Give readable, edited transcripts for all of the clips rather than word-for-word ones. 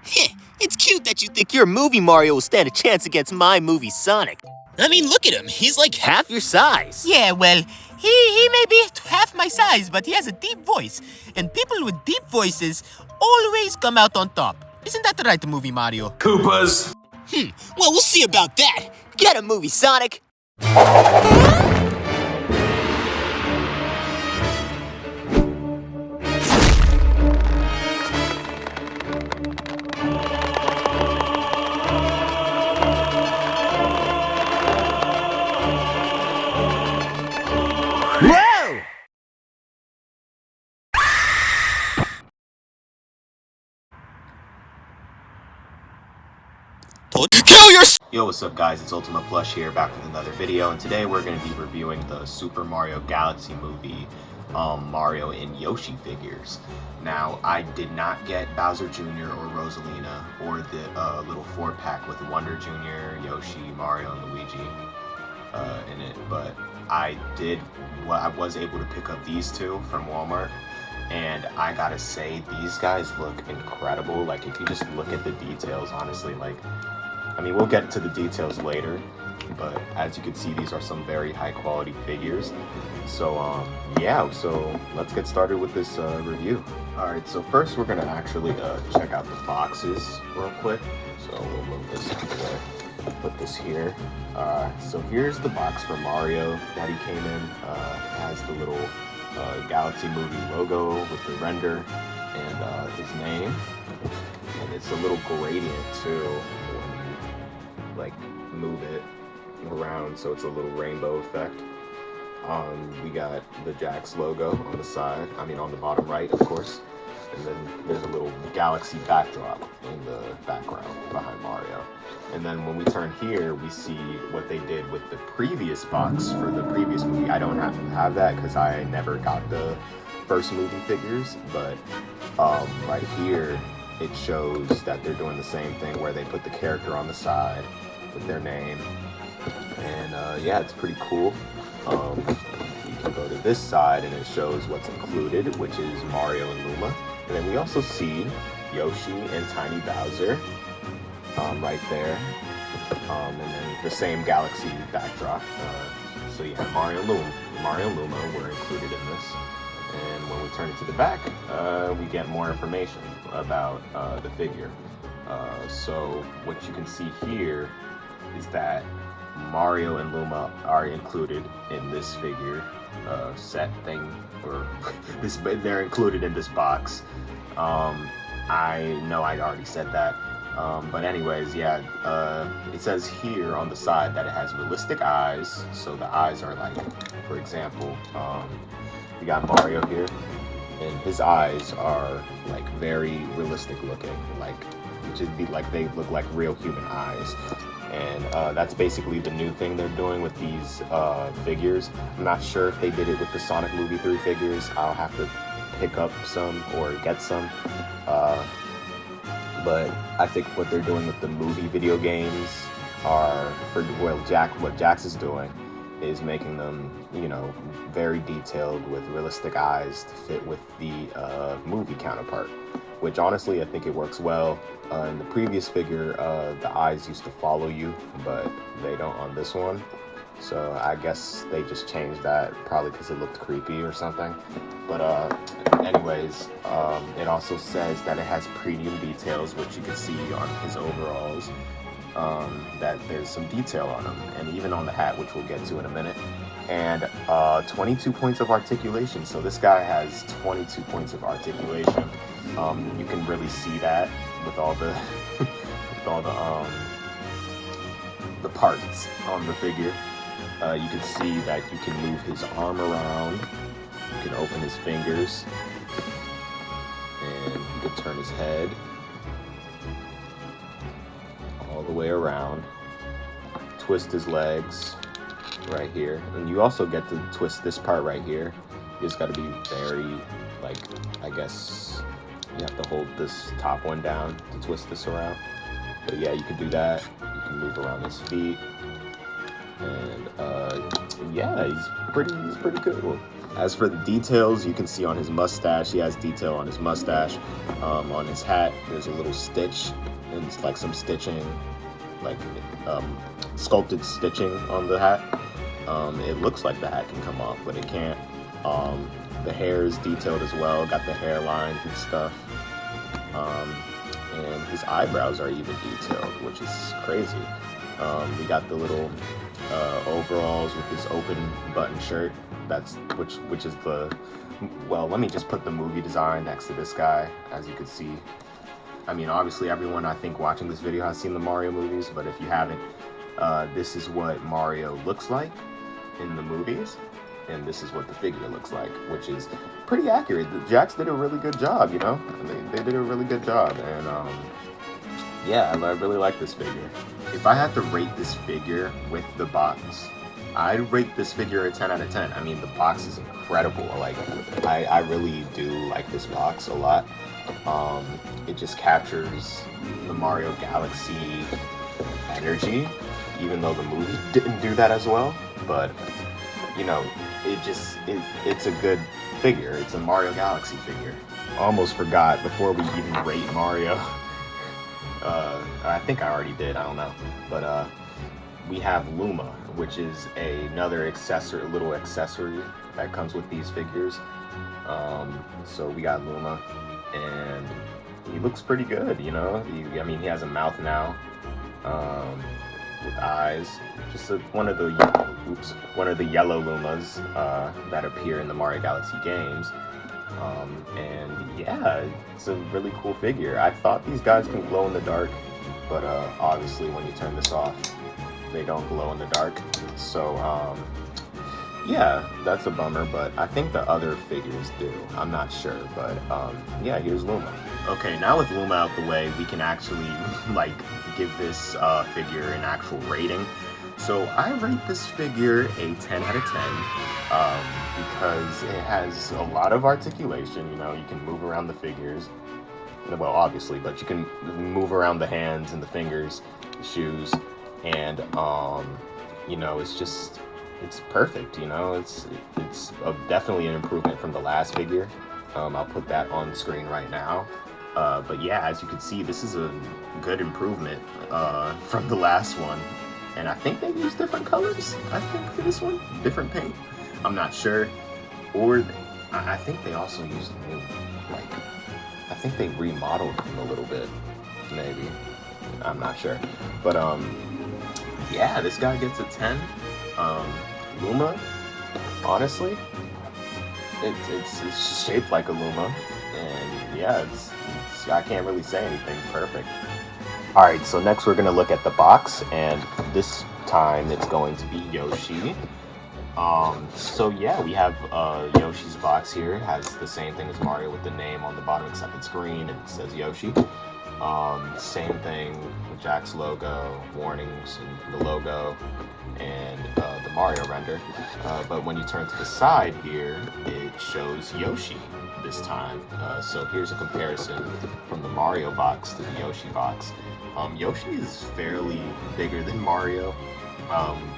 It's cute that you think your movie Mario will stand a chance against my movie Sonic. I mean, look at him. He's like half your size. Yeah, well, he may be half my size, but he has a deep voice. And people with deep voices always come out on top. Isn't that the right, movie Mario? Koopas! Well, we'll see about that. Get a movie, Sonic. Whoa! Kill your... Yo, what's up guys, it's Ultima Plush here, back with another video, and today we're going to be reviewing the Super Mario Galaxy movie, Mario and Yoshi figures. Now, I did not get Bowser Jr. or Rosalina, or the little 4-pack with Wonder Jr., Yoshi, Mario, and Luigi in it, but I was able to pick up these two from Walmart, and I gotta say, these guys look incredible. Like, if you just look at the details, honestly, like, I mean, we'll get to the details later, but as you can see, these are some very high quality figures. So, yeah, so let's get started with this review. Alright, so first we're gonna actually check out the boxes real quick. So we'll move this out of the way, put this here. So here's the box for Mario that he came in. It has the little Galaxy movie logo with the render and his name. And it's a little gradient too, like move it around so it's a little rainbow effect. We got the Jax logo on the side, on the bottom right, of course, and then there's a little galaxy backdrop in the background behind Mario. And then when we turn here, we see what they did with the previous box for the previous movie. I don't have that because I never got the first movie figures, but right here it shows that they're doing the same thing where they put the character on the side with their name, and yeah, it's pretty cool. You can go to this side and it shows what's included, which is Mario and Luma, and then we also see Yoshi and Tiny Bowser right there, and then the same galaxy backdrop. So you have Mario and Luma were included in this. And when we turn it to the back, we get more information about the figure. So what you can see here is that Mario and Luma are included in this figure set thing, or they're included in this box. I know I already said that, but anyways, yeah, it says here on the side that it has realistic eyes. So the eyes are like, for example, we got Mario here, and his eyes are like very realistic looking, like they look like real human eyes. And that's basically the new thing they're doing with these figures. I'm not sure if they did it with the Sonic Movie 3 figures. I'll have to pick up some or get some. But I think what they're doing with the movie video games are, what Jax is doing is making them, very detailed with realistic eyes to fit with the movie counterpart, which honestly I think it works well. In the previous figure, the eyes used to follow you, but they don't on this one. So I guess they just changed that, probably because it looked creepy or something. But anyways, it also says that it has premium details, which you can see on his overalls, that there's some detail on them, and even on the hat, which we'll get to in a minute. And 22 points of articulation. So this guy has 22 points of articulation. You can really see that with all the the parts on the figure. You can see that you can move his arm around. You can open his fingers, and you can turn his head all the way around. Twist his legs right here, and you also get to twist this part right here. You just got to be very, like, I guess you have to hold this top one down to twist this around. But yeah, you can do that. You can move around his feet, and yeah, he's pretty cool. As for the details, you can see on his mustache, he has detail on his mustache. On his hat, there's a little stitch, and it's like some stitching, like sculpted stitching on the hat. It looks like the hat can come off, but it can't. The hair is detailed as well, got the hairlines and stuff. And his eyebrows are even detailed, which is crazy. We got the little overalls with this open button shirt. Which is the, well, let me just put the movie design next to this guy, as you can see. I mean, obviously everyone I think watching this video has seen the Mario movies, but if you haven't, this is what Mario looks like in the movies, and this is what the figure looks like, which is pretty accurate. The Jax did a really good job, you know? They did a really good job, and yeah, I really like this figure. If I had to rate this figure with the box, I'd rate this figure a 10 out of 10. I mean, the box is incredible. Like, I really do like this box a lot. It just captures the Mario Galaxy energy, even though the movie didn't do that as well. But, you know, it's a good figure. It's a Mario Galaxy figure. Almost forgot, before we even rate Mario, I think I already did, I don't know. But, we have Luma, which is another little accessory that comes with these figures. So we got Luma, and he looks pretty good, you know? I mean, he has a mouth now, with eyes. Just one of the yellow Lumas that appear in the Mario Galaxy games. And yeah, it's a really cool figure. I thought these guys can glow in the dark, but obviously when you turn this off, they don't glow in the dark. So yeah, that's a bummer, but I think the other figures do. I'm not sure, but yeah, here's Luma. Okay, now with Luma out the way, we can actually like give this figure an actual rating. So I rate this figure a 10 out of 10 because it has a lot of articulation. You know, you can move around the figures. Well, obviously, but you can move around the hands and the fingers, the shoes. And you know, it's perfect. You know, it's definitely an improvement from the last figure. I'll put that on screen right now. But yeah, as you can see, this is a good improvement from the last one. And I think they used different colors. I think for this one, different paint. I'm not sure. Or I think they also used a new, like, I think they remodeled him a little bit, maybe. I'm not sure. But yeah, this guy gets a 10. Luma, honestly, it's shaped like a Luma, and yeah, I can't really say anything. Perfect. All right, so next we're gonna look at the box, and this time it's going to be Yoshi. So yeah, we have Yoshi's box here. It has the same thing as Mario with the name on the bottom, except it's green and it says Yoshi. Same thing with Jack's logo, warnings, and the logo, and the Mario render. But when you turn to the side here, it shows Yoshi this time. So here's a comparison from the Mario box to the Yoshi box. Yoshi is fairly bigger than Mario,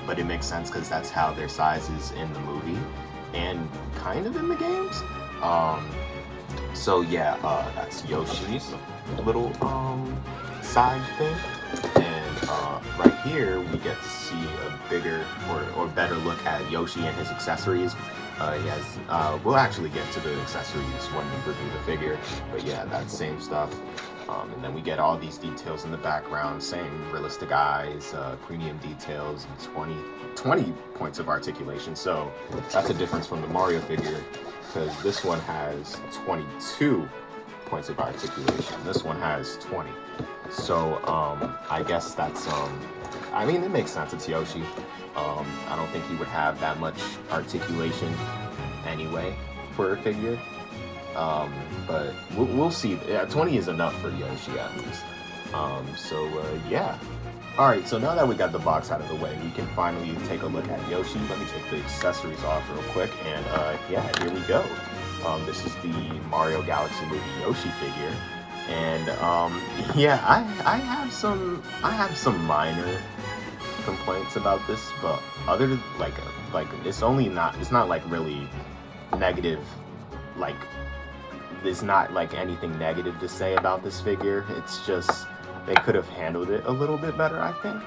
but it makes sense because that's how their size is in the movie and kind of in the games. So yeah, that's Yoshi's little side thing, and right here we get to see a bigger or better look at Yoshi and his accessories. He has we'll actually get to the accessories when we review the figure, but yeah, that same stuff. And then we get all these details in the background, same realistic eyes, premium details, and 20 points of articulation. So that's a difference from the Mario figure, because this one has 22 points of articulation. This one has 20. So I guess that's I mean, it makes sense. It's Yoshi. I don't think he would have that much articulation anyway for a figure. But we'll see. 20 is enough for Yoshi at least. Yeah. Alright, so now that we got the box out of the way, we can finally take a look at Yoshi. Let me take the accessories off real quick, and yeah, here we go. This is the Mario Galaxy movie Yoshi figure, and yeah, I have some minor complaints about this, but other than like it's not like really negative, like, there's not like anything negative to say about this figure. It's just they could have handled it a little bit better, I think.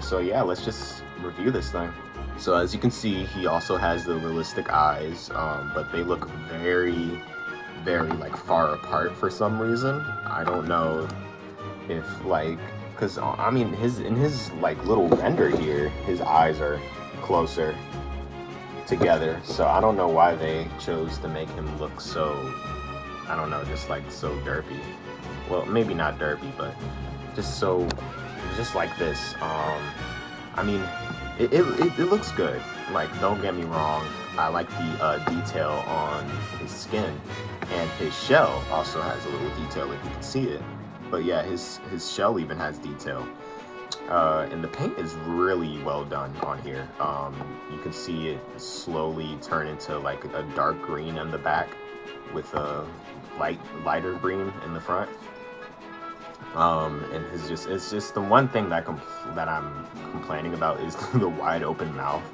So yeah, let's just review this thing. So as you can see, he also has the realistic eyes, but they look very, very like far apart for some reason. I don't know if like, cause I mean in his like little render here, his eyes are closer together, so I don't know why they chose to make him look so, I don't know, just like so derpy. Well, maybe not derpy, but just like this. I mean, it looks good. Like, don't get me wrong, I like the detail on his skin, and his shell also has a little detail if you can see it. But yeah, his shell even has detail. And the paint is really well done on here. You can see it slowly turn into like a dark green in the back with a lighter green in the front. And it's just the one thing that I'm complaining about is the wide open mouth.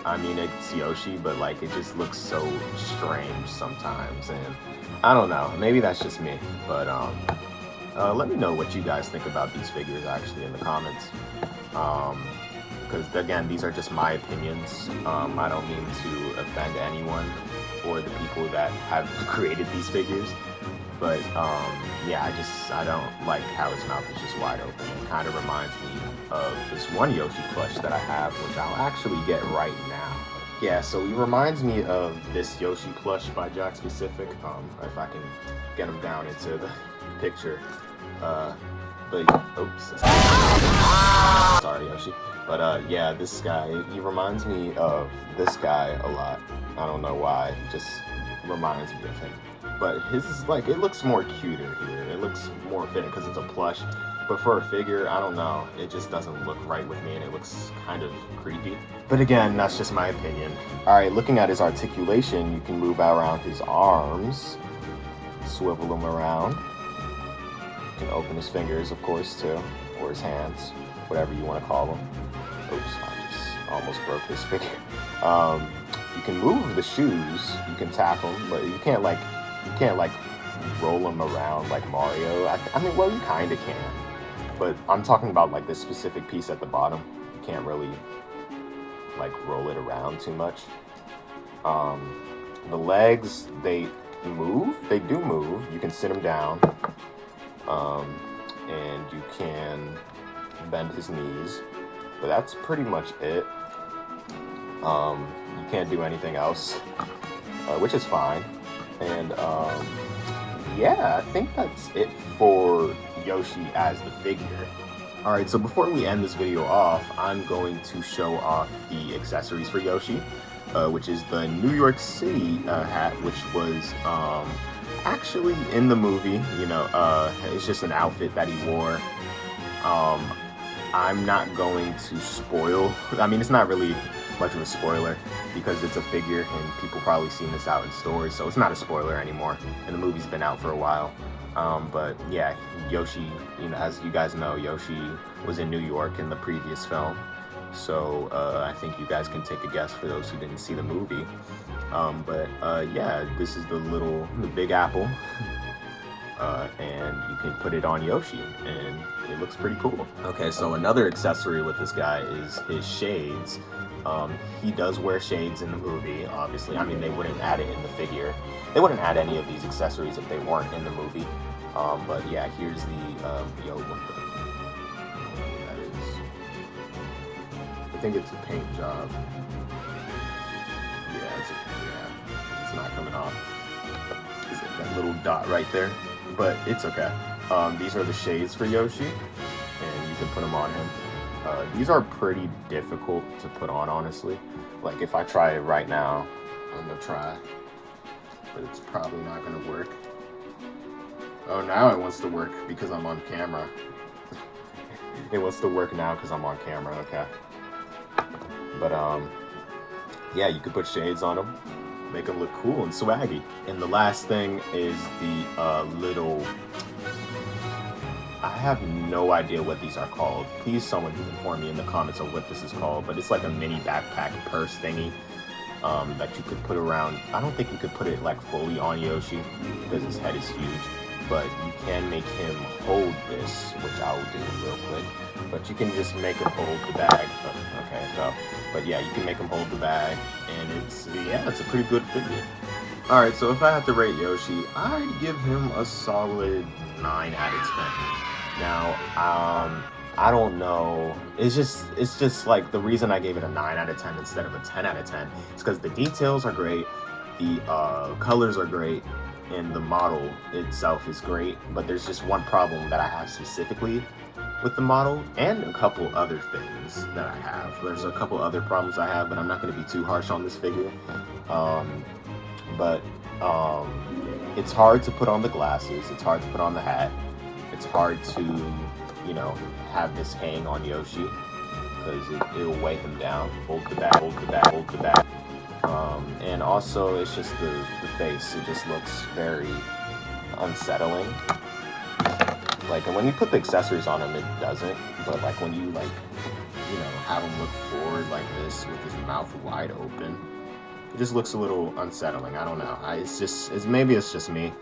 I mean, it's Yoshi, but like it just looks so strange sometimes, and I don't know, maybe that's just me, but let me know what you guys think about these figures actually in the comments, because again, these are just my opinions. I don't mean to offend anyone or the people that have created these figures, but yeah, I don't like how his mouth is just wide open. It kind of reminds me of this one Yoshi plush that I have, which I'll actually get right now. Yeah, so he reminds me of this Yoshi plush by Jack Specific, if I can get him down into the picture. But oops, sorry Yoshi. But yeah, this guy, he reminds me of this guy a lot. I don't know why, it just reminds me of him. But his is like, it looks more cuter here. It looks more fitting because it's a plush. But for a figure, I don't know, it just doesn't look right with me, and it looks kind of creepy. But again, that's just my opinion. All right, looking at his articulation, you can move around his arms, swivel them around. You can open his fingers, of course, too, or his hands, whatever you want to call them. Oops, I just almost broke this figure. You can move the shoes, you can tap them, but you can't like roll them around like Mario. I mean, well, you kind of can. But I'm talking about like this specific piece at the bottom. You can't really like roll it around too much. The legs, they move. They do move. You can sit him down. And you can bend his knees. But that's pretty much it. You can't do anything else, which is fine. And yeah, I think that's it for Yoshi as the figure. Alright, so before we end this video off, I'm going to show off the accessories for Yoshi, which is the New York City hat, which was actually in the movie. You know, it's just an outfit that he wore. I'm not going to spoil, I mean, it's not really much of a spoiler because it's a figure and people probably seen this out in stores, so it's not a spoiler anymore, and the movie's been out for a while. But yeah, Yoshi, you know, as you guys know, Yoshi was in New York in the previous film, so I think you guys can take a guess for those who didn't see the movie. But yeah, this is the Big Apple, and you can put it on Yoshi, and it looks pretty cool. Okay, so another accessory with this guy is his shades. He does wear shades in the movie, obviously. I mean, they wouldn't add it in the figure. They wouldn't add any of these accessories if they weren't in the movie. But yeah, here's the, what that is. I think it's a paint job. Yeah, it's not coming off. Is it that little dot right there? But it's okay. These are the shades for Yoshi, and you can put them on him. These are pretty difficult to put on, honestly. Like, if I try it right now, I'm gonna try, but it's probably not gonna work. Oh, now it wants to work because I'm on camera. It wants to work now because I'm on camera, okay. But, yeah, you could put shades on them, make them look cool and swaggy. And the last thing is the little... I have no idea what these are called. Please, someone can inform me in the comments of what this is called, but it's like a mini backpack purse thingy. that you could put around. I don't think you could put it like fully on Yoshi because his head is huge, but you can make him hold this, which I will do real quick. But you can just make him hold the bag. Oh, okay, so, but yeah, you can make him hold the bag, and it's a pretty good figure. All right, so if I had to rate Yoshi, I'd give him a solid 9 out of 10. Now, I don't know. It's just like the reason I gave it a 9 out of 10 instead of a 10 out of 10 is because the details are great, the colors are great, and the model itself is great. But there's just one problem that I have specifically with the model, and a couple other things that I have. There's a couple other problems I have, but I'm not going to be too harsh on this figure. But it's hard to put on the glasses. It's hard to put on the hat. It's hard to, you know, have this hang on Yoshi because it'll weigh him down. Hold the bag, hold the bag, hold the bag. And also, it's just the face. It just looks very unsettling. Like, and when you put the accessories on him, it doesn't. But like when you have him look forward like this with his mouth wide open, it just looks a little unsettling. I don't know. Maybe it's just me,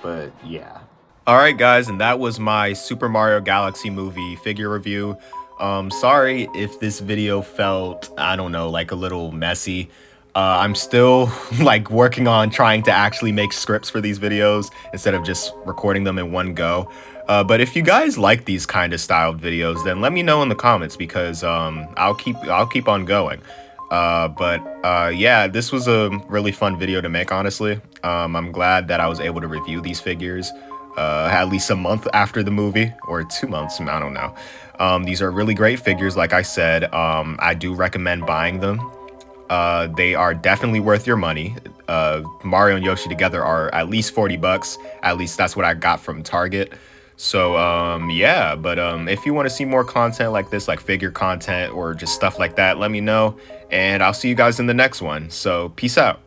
but yeah. All right, guys, and that was my Super Mario Galaxy movie figure review. Sorry if this video felt, I don't know, like a little messy. I'm still like working on trying to actually make scripts for these videos instead of just recording them in one go. But if you guys like these kind of styled videos, then let me know in the comments because I'll keep on going. Yeah, this was a really fun video to make, honestly. I'm glad that I was able to review these figures at least a month after the movie, or 2 months, I don't know. These are really great figures, like I said. I do recommend buying them. They are definitely worth your money. Mario and Yoshi together are at least 40 bucks. At least that's what I got from Target. So, yeah, but if you want to see more content like this, like figure content or just stuff like that, let me know. And I'll see you guys in the next one. So, peace out.